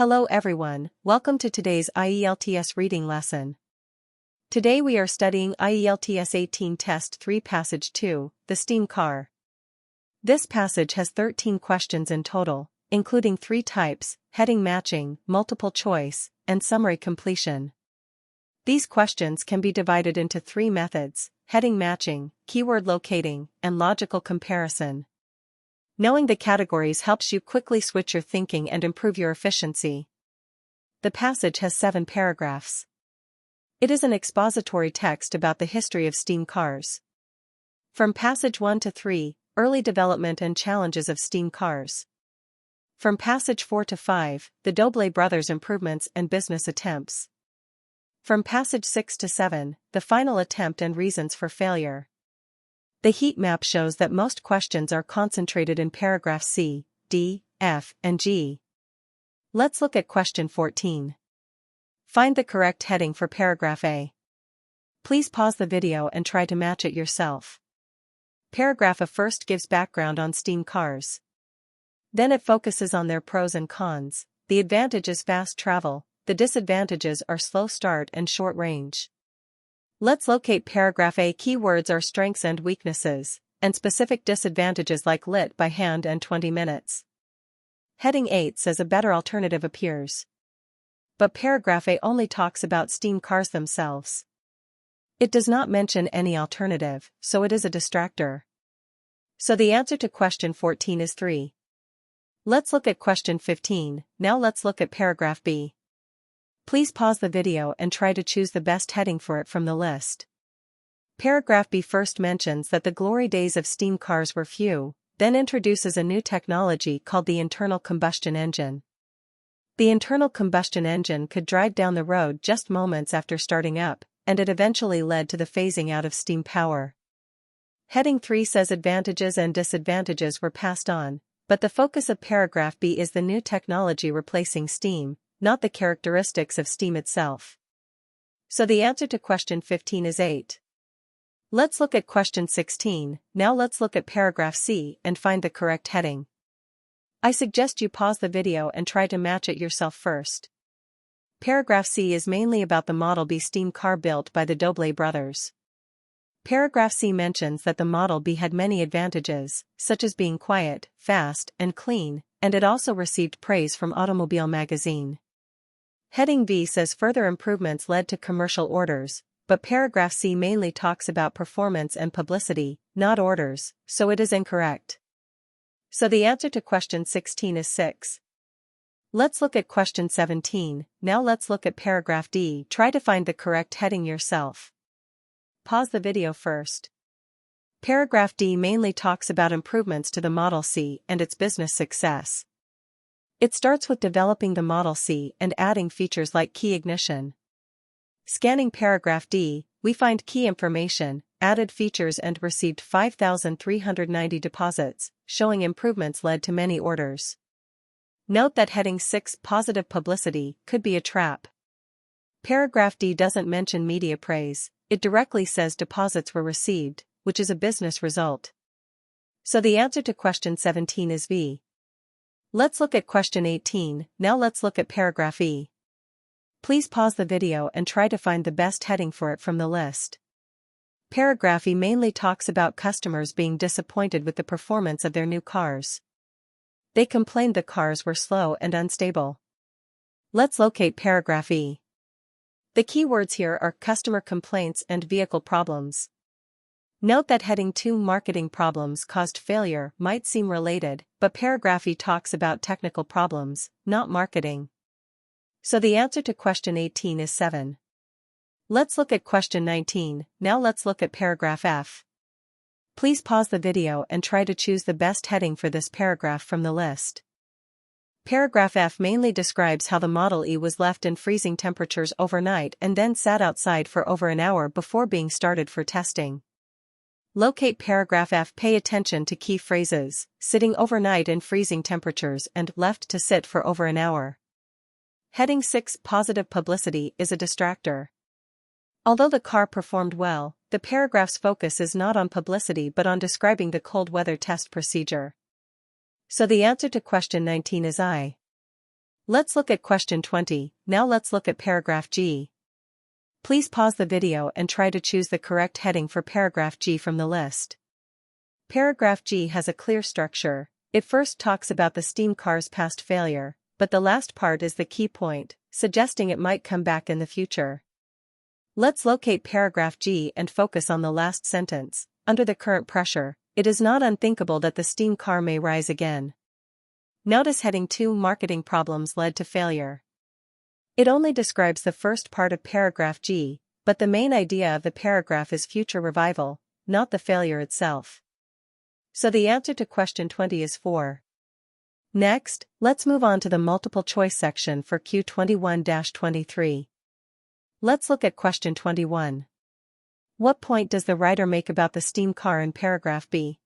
Hello everyone, welcome to today's IELTS reading lesson. Today we are studying IELTS 18 Test 3 Passage 2, The Steam Car. This passage has 13 questions in total, including 3 types, heading matching, multiple choice, and summary completion. These questions can be divided into 3 methods: heading matching, keyword locating, and logical comparison. Knowing the categories helps you quickly switch your thinking and improve your efficiency. The passage has 7 paragraphs. It is an expository text about the history of steam cars. From passage 1 to 3, early development and challenges of steam cars. From passage 4 to 5, the Doble brothers' improvements and business attempts. From passage 6 to 7, the final attempt and reasons for failure. The heat map shows that most questions are concentrated in paragraphs C, D, F, and G. Let's look at question 14. Find the correct heading for paragraph A. Please pause the video and try to match it yourself. Paragraph A first gives background on steam cars. Then it focuses on their pros and cons. The advantage is fast travel, the disadvantages are slow start and short range. Let's locate paragraph A. Keywords are strengths and weaknesses, and specific disadvantages like lit by hand and 20 minutes. Heading 8 says a better alternative appears. But paragraph A only talks about steam cars themselves. It does not mention any alternative, so it is a distractor. So the answer to question 14 is 3. Let's look at question 15, now let's look at paragraph B. Please pause the video and try to choose the best heading for it from the list. Paragraph B first mentions that the glory days of steam cars were few, then introduces a new technology called the internal combustion engine. The internal combustion engine could drive down the road just moments after starting up, and it eventually led to the phasing out of steam power. Heading 3 says advantages and disadvantages were passed on, but the focus of paragraph B is the new technology replacing steam, not the characteristics of steam itself. So the answer to question 15 is 8. Let's look at question 16, now let's look at paragraph C and find the correct heading. I suggest you pause the video and try to match it yourself first. Paragraph C is mainly about the Model B steam car built by the Doble brothers. Paragraph C mentions that the Model B had many advantages, such as being quiet, fast, and clean, and it also received praise from Automobile magazine. Heading V says further improvements led to commercial orders, but paragraph C mainly talks about performance and publicity, not orders, so it is incorrect. So the answer to question 16 is 6. Let's look at question 17, now let's look at paragraph D. Try to find the correct heading yourself. Pause the video first. Paragraph D mainly talks about improvements to the Model C and its business success. It starts with developing the Model C and adding features like key ignition. Scanning paragraph D, we find key information, added features and received 5,390 deposits, showing improvements led to many orders. Note that heading 6, positive publicity, could be a trap. Paragraph D doesn't mention media praise, it directly says deposits were received, which is a business result. So the answer to question 17 is V. Let's look at question 18, now let's look at paragraph E. Please pause the video and try to find the best heading for it from the list. Paragraph E mainly talks about customers being disappointed with the performance of their new cars. They complained the cars were slow and unstable. Let's locate paragraph E. The keywords here are customer complaints and vehicle problems. Note that heading 2, marketing problems caused failure, might seem related, but paragraph E talks about technical problems, not marketing. So the answer to question 18 is 7. Let's look at question 19, now let's look at paragraph F. Please pause the video and try to choose the best heading for this paragraph from the list. Paragraph F mainly describes how the Model E was left in freezing temperatures overnight and then sat outside for over an hour before being started for testing. Locate paragraph F. Pay attention to key phrases, sitting overnight in freezing temperatures and left to sit for over an hour. Heading 6, positive publicity, is a distractor. Although the car performed well, the paragraph's focus is not on publicity but on describing the cold weather test procedure. So the answer to question 19 is I. Let's look at question 20. Now let's look at paragraph G. Please pause the video and try to choose the correct heading for paragraph G from the list. Paragraph G has a clear structure. It first talks about the steam car's past failure, but the last part is the key point, suggesting it might come back in the future. Let's locate paragraph G and focus on the last sentence. Under the current pressure, it is not unthinkable that the steam car may rise again. Notice heading 2, marketing problems led to failure. It only describes the first part of paragraph G, but the main idea of the paragraph is future revival, not the failure itself. So the answer to question 20 is 4. Next, let's move on to the multiple choice section for Q21-23. Let's look at question 21. What point does the writer make about the steam car in paragraph B?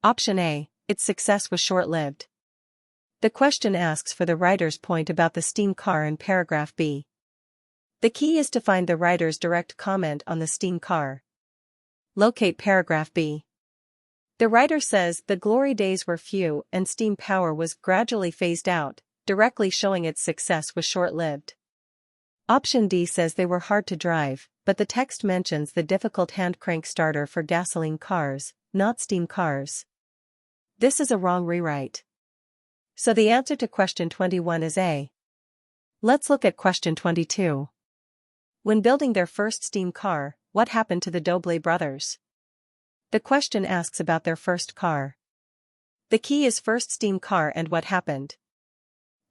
Option A, its success was short-lived. The question asks for the writer's point about the steam car in paragraph B. The key is to find the writer's direct comment on the steam car. Locate paragraph B. The writer says the glory days were few and steam power was gradually phased out, directly showing its success was short-lived. Option D says they were hard to drive, but the text mentions the difficult hand crank starter for gasoline cars, not steam cars. This is a wrong rewrite. So the answer to question 21 is A. Let's look at question 22. When building their first steam car, what happened to the Doble brothers? The question asks about their first car. The key is first steam car and what happened.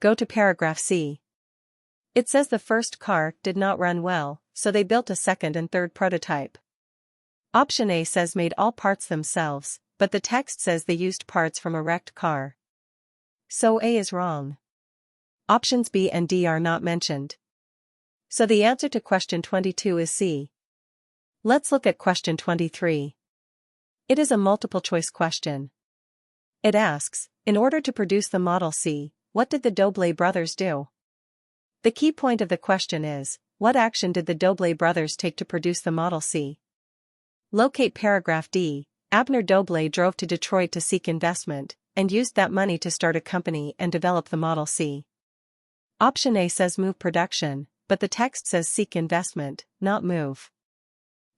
Go to paragraph C. It says the first car did not run well, so they built a second and third prototype. Option A says made all parts themselves, but the text says they used parts from a wrecked car. So A is wrong. Options B and D are not mentioned. So the answer to question 22 is C. Let's look at question 23. It is a multiple choice question. It asks, in order to produce the Model C, what did the Doble brothers do? The key point of the question is, what action did the Doble brothers take to produce the Model C? Locate paragraph D. Abner Doble drove to Detroit to seek investment, and used that money to start a company and develop the Model C. Option A says move production, but the text says seek investment, not move.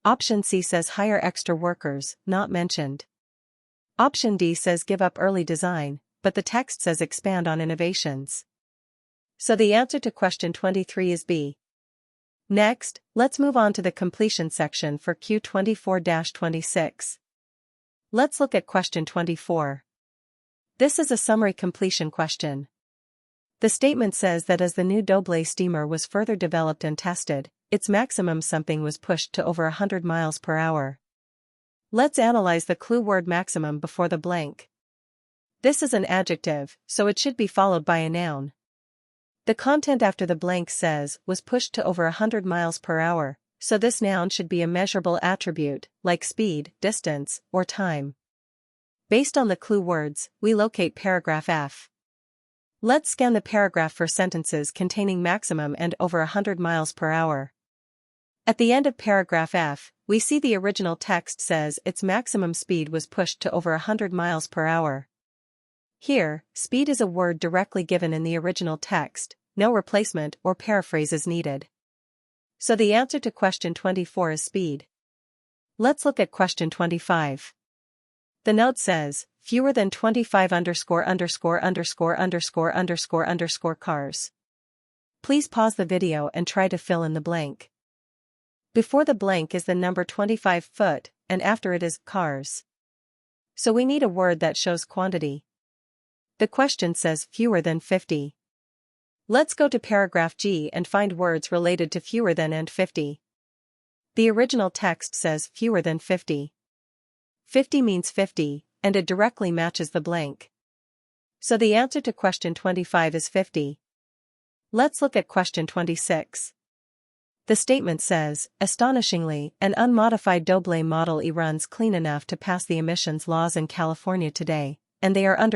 Option C says hire extra workers, not mentioned. Option D says give up early design, but the text says expand on innovations. So the answer to question 23 is B. Next, let's move on to the completion section for Q24-26. Let's look at question 24. This is a summary completion question. The statement says that as the new Doble steamer was further developed and tested, its maximum something was pushed to over 100 miles per hour. Let's analyze the clue word maximum before the blank. This is an adjective, so it should be followed by a noun. The content after the blank says was pushed to over 100 miles per hour, so this noun should be a measurable attribute, like speed, distance, or time. Based on the clue words, we locate paragraph F. Let's scan the paragraph for sentences containing maximum and over 100 miles per hour. At the end of paragraph F, we see the original text says its maximum speed was pushed to over 100 miles per hour. Here, speed is a word directly given in the original text, no replacement or paraphrase is needed. So the answer to question 24 is speed. Let's look at question 25. The note says, fewer than 25 ________ cars. Please pause the video and try to fill in the blank. Before the blank is the number 25 foot, and after it is cars. So we need a word that shows quantity. The question says fewer than 50. Let's go to paragraph G and find words related to fewer than and 50. The original text says fewer than 50. 50 means 50, and it directly matches the blank. So the answer to question 25 is 50. Let's look at question 26. The statement says, astonishingly, an unmodified Doble Model E runs clean enough to pass the emissions laws in California today, and they are __________.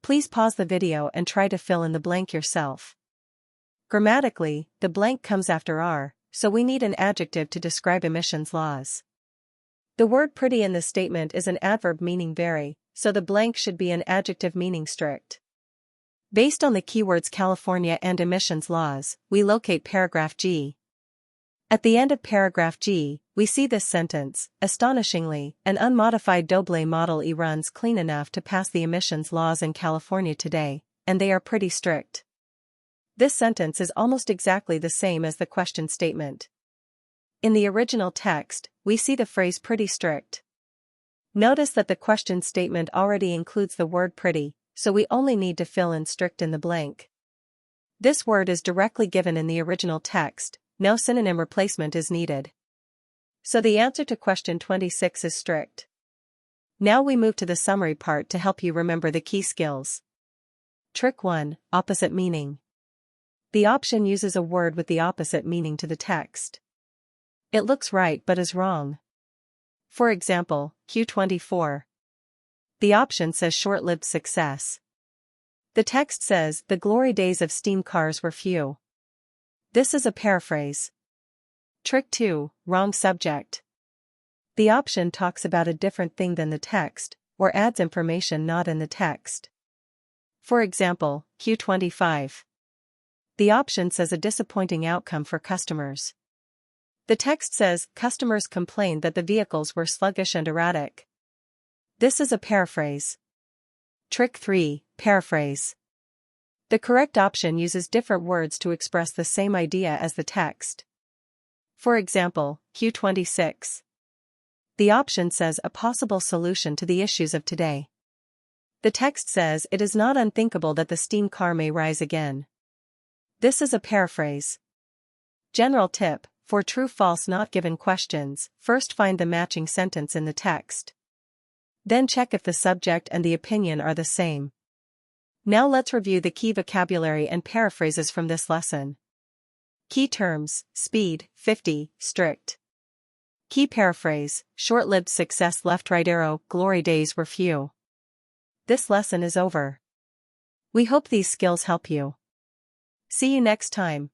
Please pause the video and try to fill in the blank yourself. Grammatically, the blank comes after are, so we need an adjective to describe emissions laws. The word pretty in this statement is an adverb meaning very, so the blank should be an adjective meaning strict. Based on the keywords California and emissions laws, we locate paragraph G. At the end of paragraph G, we see this sentence: astonishingly, an unmodified Doble Model E runs clean enough to pass the emissions laws in California today, and they are pretty strict. This sentence is almost exactly the same as the question statement. In the original text, we see the phrase pretty strict. Notice that the question statement already includes the word pretty, so we only need to fill in strict in the blank. This word is directly given in the original text, no synonym replacement is needed. So the answer to question 26 is strict. Now we move to the summary part to help you remember the key skills. Trick 1, opposite meaning. The option uses a word with the opposite meaning to the text. It looks right but is wrong. For example, Q24. The option says short-lived success. The text says the glory days of steam cars were few. This is a paraphrase. Trick 2, wrong subject. The option talks about a different thing than the text, or adds information not in the text. For example, Q25. The option says a disappointing outcome for customers. The text says customers complained that the vehicles were sluggish and erratic. This is a paraphrase. Trick 3, paraphrase. The correct option uses different words to express the same idea as the text. For example, Q26. The option says a possible solution to the issues of today. The text says it is not unthinkable that the steam car may rise again. This is a paraphrase. General tip: for true-false not given questions, first find the matching sentence in the text. Then check if the subject and the opinion are the same. Now let's review the key vocabulary and paraphrases from this lesson. Key terms: speed, 50, strict. Key paraphrase: short-lived success, left right arrow, glory days were few. This lesson is over. We hope these skills help you. See you next time.